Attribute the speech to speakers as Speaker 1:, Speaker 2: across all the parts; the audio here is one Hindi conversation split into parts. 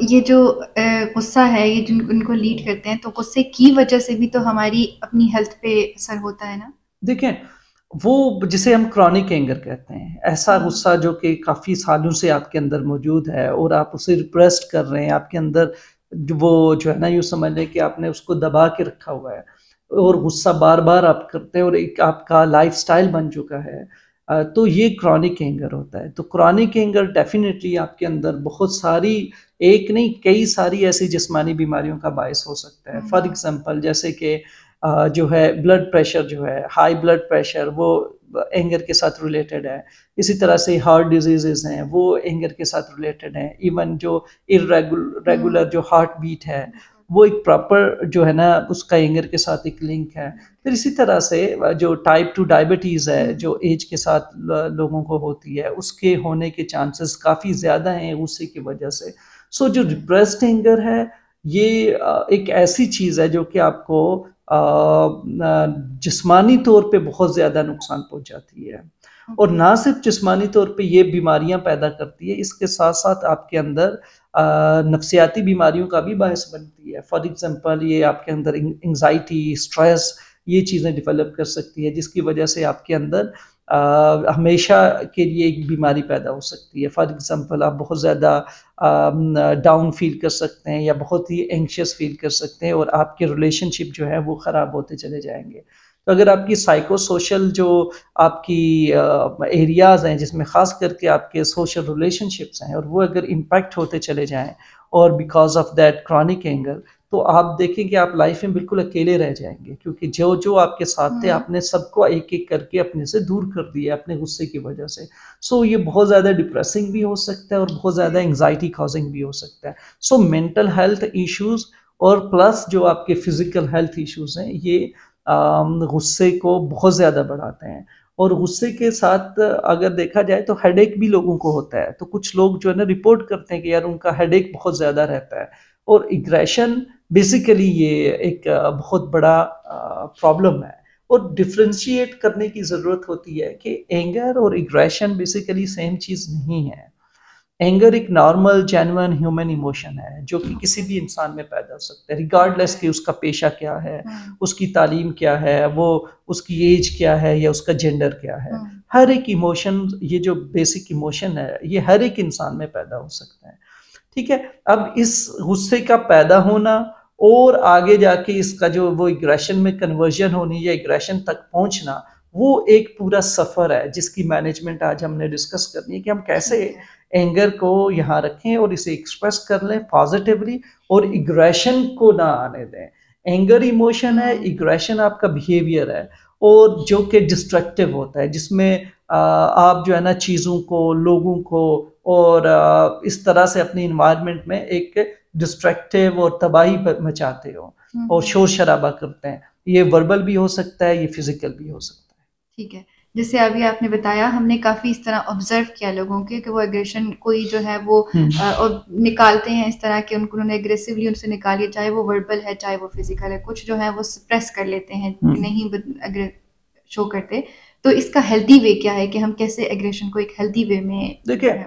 Speaker 1: ये जो गुस्सा है, ये जिन इनको लीड करते हैं, तो गुस्से की वजह से भी तो हमारी अपनी हेल्थ पे असर होता है ना?
Speaker 2: देखें, वो जिसे हम क्रॉनिक एंगर कहते हैं, ऐसा
Speaker 1: हाँ।
Speaker 2: गुस्सा जो कि काफ़ी सालों से आपके अंदर मौजूद है और आप उसे रिप्रेस्ड कर रहे हैं, आपके अंदर वो जो है ना, यूँ समझ लें कि आपने उसको दबा के रखा हुआ है और गुस्सा बार-बार आप करते हैं और एक आपका लाइफ़स्टाइल बन चुका है। तो ये क्रॉनिक एंगर होता है। तो क्रॉनिक एंगर डेफ़िनिटली आपके अंदर बहुत सारी, एक नहीं कई सारी ऐसी जिस्मानी बीमारियों का बायस हो सकता है। फॉर एग्ज़ाम्पल जैसे कि जो है ब्लड प्रेशर जो है, हाई ब्लड प्रेशर, वो एंगर के साथ रिलेटेड है। इसी तरह से हार्ट डिजीज़ेज़ हैं, वो एंगर के साथ रिलेटेड हैं। इवन जो रेगुलर जो हार्ट बीट है, वो एक प्रॉपर जो है ना, उसका एंगर के साथ एक लिंक है। फिर इसी तरह से जो टाइप 2 डायबिटीज़ है, जो एज के साथ लोगों को होती है, उसके होने के चांसेस काफ़ी ज़्यादा हैं गुस्से की वजह से। सो जो रिप्रेस्ड एंगर है, ये एक ऐसी चीज़ है जो कि आपको जिस्मानी तौर पे बहुत ज़्यादा नुकसान पहुँचाती है और ना सिर्फ जिस्मानी तौर पे ये बीमारियां पैदा करती है, इसके साथ साथ आपके अंदर नफ्सियाती बीमारियों का भी बायस बनती है। फॉर एग्जांपल ये आपके अंदर एंग्जाइटी, स्ट्रेस, ये चीज़ें डेवलप कर सकती है, जिसकी वजह से आपके अंदर हमेशा के लिए एक बीमारी पैदा हो सकती है। फॉर एग्जांपल आप बहुत ज़्यादा डाउन फील कर सकते हैं या बहुत ही एंग्शियस फील कर सकते हैं और आपके रिलेशनशिप जो है वो ख़राब होते चले जाएंगे। तो अगर आपकी साइको सोशल जो आपकी एरियाज़ हैं, जिसमें ख़ास करके आपके सोशल रिलेशनशिप्स हैं, और वो अगर इम्पैक्ट होते चले जाएं और because of that chronic anger, तो आप देखें कि आप लाइफ में बिल्कुल अकेले रह जाएंगे, क्योंकि जो जो आपके साथ थे आपने सबको एक एक करके अपने से दूर कर दिया अपने गुस्से की वजह से। सो ये बहुत ज़्यादा डिप्रेसिंग भी हो सकता है और बहुत ज़्यादा एंग्जाइटी कॉजिंग भी हो सकता है। सो मेंटल हेल्थ इश्यूज़ और प्लस जो आपके फिजिकल हेल्थ इश्यूज़ हैं, ये गुस्से को बहुत ज़्यादा बढ़ाते हैं। और गुस्से के साथ अगर देखा जाए तो हेडेक भी लोगों को होता है। तो कुछ लोग जो है ना रिपोर्ट करते हैं कि यार उनका हेडेक बहुत ज़्यादा रहता है। और एग्रेशन बेसिकली ये एक बहुत बड़ा प्रॉब्लम है। और डिफरेंशिएट करने की ज़रूरत होती है कि एंगर और एग्रेशन बेसिकली सेम चीज़ नहीं है। एंगर एक नॉर्मल जेन्युइन ह्यूमन इमोशन है जो कि किसी भी इंसान में पैदा हो सकता है, रिगार्डलेस कि उसका पेशा क्या है, उसकी तालीम क्या है, वो उसकी एज क्या है या उसका जेंडर क्या है। हर एक इमोशन, ये जो बेसिक इमोशन है, ये हर एक इंसान में पैदा हो सकता है। ठीक है। अब इस गुस्से का पैदा होना और आगे जाके इसका जो वो एग्रेशन में कन्वर्जन होनी या एग्रेशन तक पहुंचना, वो एक पूरा सफ़र है जिसकी मैनेजमेंट आज हमने डिस्कस करनी है कि हम कैसे एंगर को यहाँ रखें और इसे एक्सप्रेस कर लें पॉजिटिवली और इग्रेशन को ना आने दें। एंगर इमोशन है, इग्रेशन आपका बिहेवियर है और जो कि डिस्ट्रक्टिव होता है, जिसमें आप जो है ना चीज़ों को, लोगों को और इस तरह से अपनी इन्वायरमेंट में एक डिस्ट्रक्टिव और तबाही मचाते हो और शोर शराबा करते हैं। ये वर्बल भी हो सकता है, ये फिजिकल भी हो सकता है।
Speaker 1: ठीक है। जैसे अभी आपने बताया, हमने काफ़ी इस तरह ऑब्ज़र्व किया लोगों के कि वो एग्रेशन कोई जो है वो और निकालते हैं इस तरह के, उन्होंने एग्रेसिवली उनसे निकाली, चाहे वो वर्बल है चाहे वो फिजिकल है। कुछ जो है वो सप्रेस कर लेते हैं, नहीं शो करते। तो इसका हेल्दी वे क्या है कि हम कैसे एग्रेशन को एक हेल्दी वे में
Speaker 2: देखिए,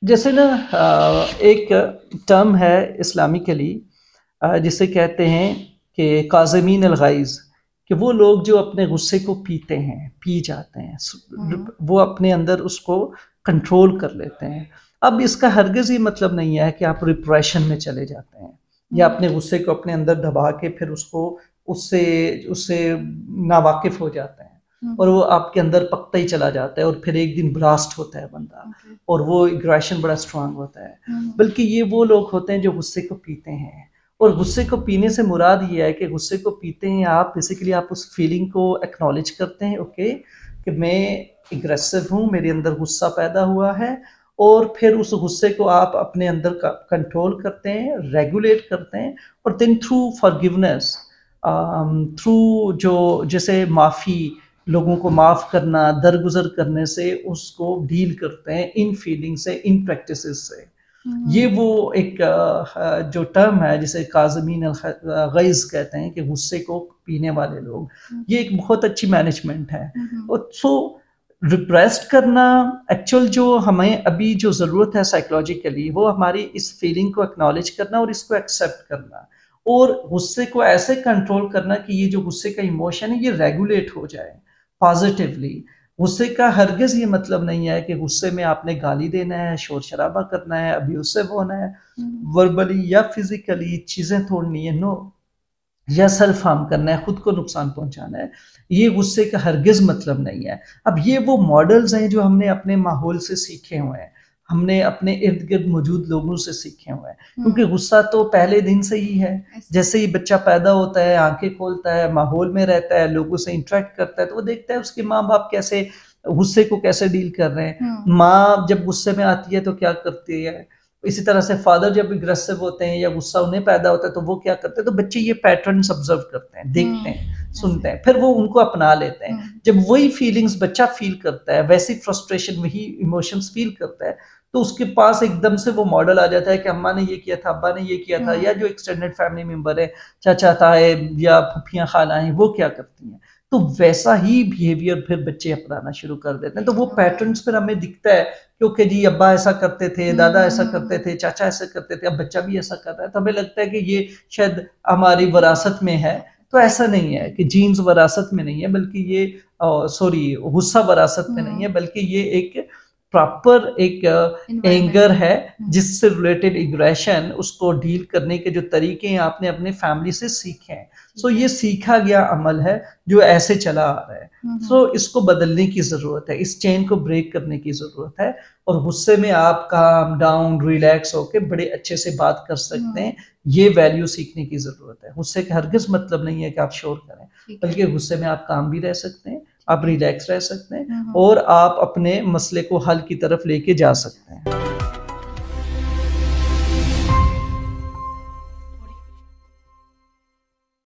Speaker 2: जैसे ना एक टर्म है इस्लामिकली जिसे कहते हैं कि काज़मीन अल-गैज़, कि वो लोग जो अपने गुस्से को पीते हैं, पी जाते हैं, वो अपने अंदर उसको कंट्रोल कर लेते हैं। अब इसका हरगिज़ ये मतलब नहीं है कि आप रिप्रेशन में चले जाते हैं या अपने गुस्से को अपने अंदर दबा के फिर उसको उससे उससे नावाकिफ़ हो जाते हैं और वो आपके अंदर पकता ही चला जाता है और फिर एक दिन ब्लास्ट होता है बंदा और वो एग्रेशन बड़ा स्ट्रांग होता है। बल्कि ये वो लोग होते हैं जो गुस्से को पीते हैं, और गुस्से को पीने से मुराद ये है कि गुस्से को पीते हैं आप, बेसिकली आप उस फीलिंग को एक्नॉलेज करते हैं, ओके, कि मैं एग्रेसिव हूँ, मेरे अंदर गुस्सा पैदा हुआ है, और फिर उस गुस्से को आप अपने अंदर कंट्रोल करते हैं, रेगुलेट करते हैं, और देन थ्रू फॉरगिवनेस, थ्रू जो जैसे माफ़ी, लोगों को माफ़ करना, दरगुजर करने से उसको डील करते हैं इन फीलिंग से, इन प्रैक्टिसेस से। ये वो एक जो टर्म है जिसे काज़मीन अल-गैज़ कहते हैं, कि गुस्से को पीने वाले लोग, ये एक बहुत अच्छी मैनेजमेंट है। और सो रिप्रेस्ड करना, एक्चुअल जो हमें अभी जो ज़रूरत है साइकोलॉजिकली, वो हमारी इस फीलिंग को एक्नॉलेज करना और इसको एक्सेप्ट करना, और गुस्से को ऐसे कंट्रोल करना कि ये जो गुस्से का इमोशन है ये रेगुलेट हो जाए पॉजिटिवली। गुस्से का हरगिज़ ये मतलब नहीं है कि गुस्से में आपने गाली देना है, शोर शराबा करना है, अब्यूसिव होना है, वर्बली या फिजिकली चीज़ें तोड़नी है, नो, या सेल्फ हार्म करना है, खुद को नुकसान पहुंचाना है, ये गुस्से का हरगिज मतलब नहीं है। अब ये वो मॉडल्स हैं जो हमने अपने माहौल से सीखे हुए हैं, हमने अपने इर्द गिर्द मौजूद लोगों से सीखे हुए हैं, क्योंकि गुस्सा तो पहले दिन से ही है। जैसे ही बच्चा पैदा होता है, आंखें खोलता है, माहौल में रहता है, लोगों से इंटरेक्ट करता है, तो वो देखता है उसके माँ बाप कैसे गुस्से को कैसे डील कर रहे हैं। माँ जब गुस्से में आती है तो क्या करती है, इसी तरह से फादर जब एग्रेसिव होते हैं या गुस्सा उन्हें पैदा होता है तो वो क्या करते हैं, तो बच्चे ये पैटर्न्स ऑब्जर्व करते हैं, देखते हैं, सुनते हैं, फिर वो उनको अपना लेते हैं। जब वही फीलिंग्स बच्चा फील करता है, वैसी फ्रस्ट्रेशन, वही इमोशंस फील करता है, तो उसके पास एकदम से वो मॉडल आ जाता है कि अम्मा ने ये किया था, अब्बा ने ये किया था, या जो एक्सटेंडेड फैमिली मेंबर है, चाचा ताए या फूफियां खाला हैं, वो क्या करती हैं, तो वैसा ही बिहेवियर फिर बच्चे अपनाना शुरू कर देते हैं। तो वो पैटर्न्स फिर हमें दिखता है, क्योंकि जी अब्बा ऐसा करते थे, दादा ऐसा करते थे, चाचा ऐसा करते थे, अब बच्चा भी ऐसा कर रहा है, तो हमें लगता है कि ये शायद हमारी विरासत में है। तो ऐसा नहीं है कि जीन्स विरासत में नहीं है, बल्कि ये सॉरी गुस्सा विरासत में नहीं है, बल्कि ये एक प्रॉपर एक एंगर है जिससे रिलेटेड एग्रेशन, उसको डील करने के जो तरीके हैं आपने अपने फैमिली से सीखे हैं। सो ये सीखा गया अमल है जो ऐसे चला आ रहा है। सो इसको बदलने की जरूरत है, इस चेन को ब्रेक करने की जरूरत है, और गुस्से में आप काम डाउन रिलैक्स होके बड़े अच्छे से बात कर सकते हैं। ये वैल्यू सीखने की जरूरत है। गुस्से का हरगिज मतलब नहीं है कि आप शोर करें, बल्कि गुस्से में आप काम भी रह सकते हैं, आप रिलैक्स रह सकते हैं, और आप अपने मसले को हल की तरफ लेके जा सकते हैं।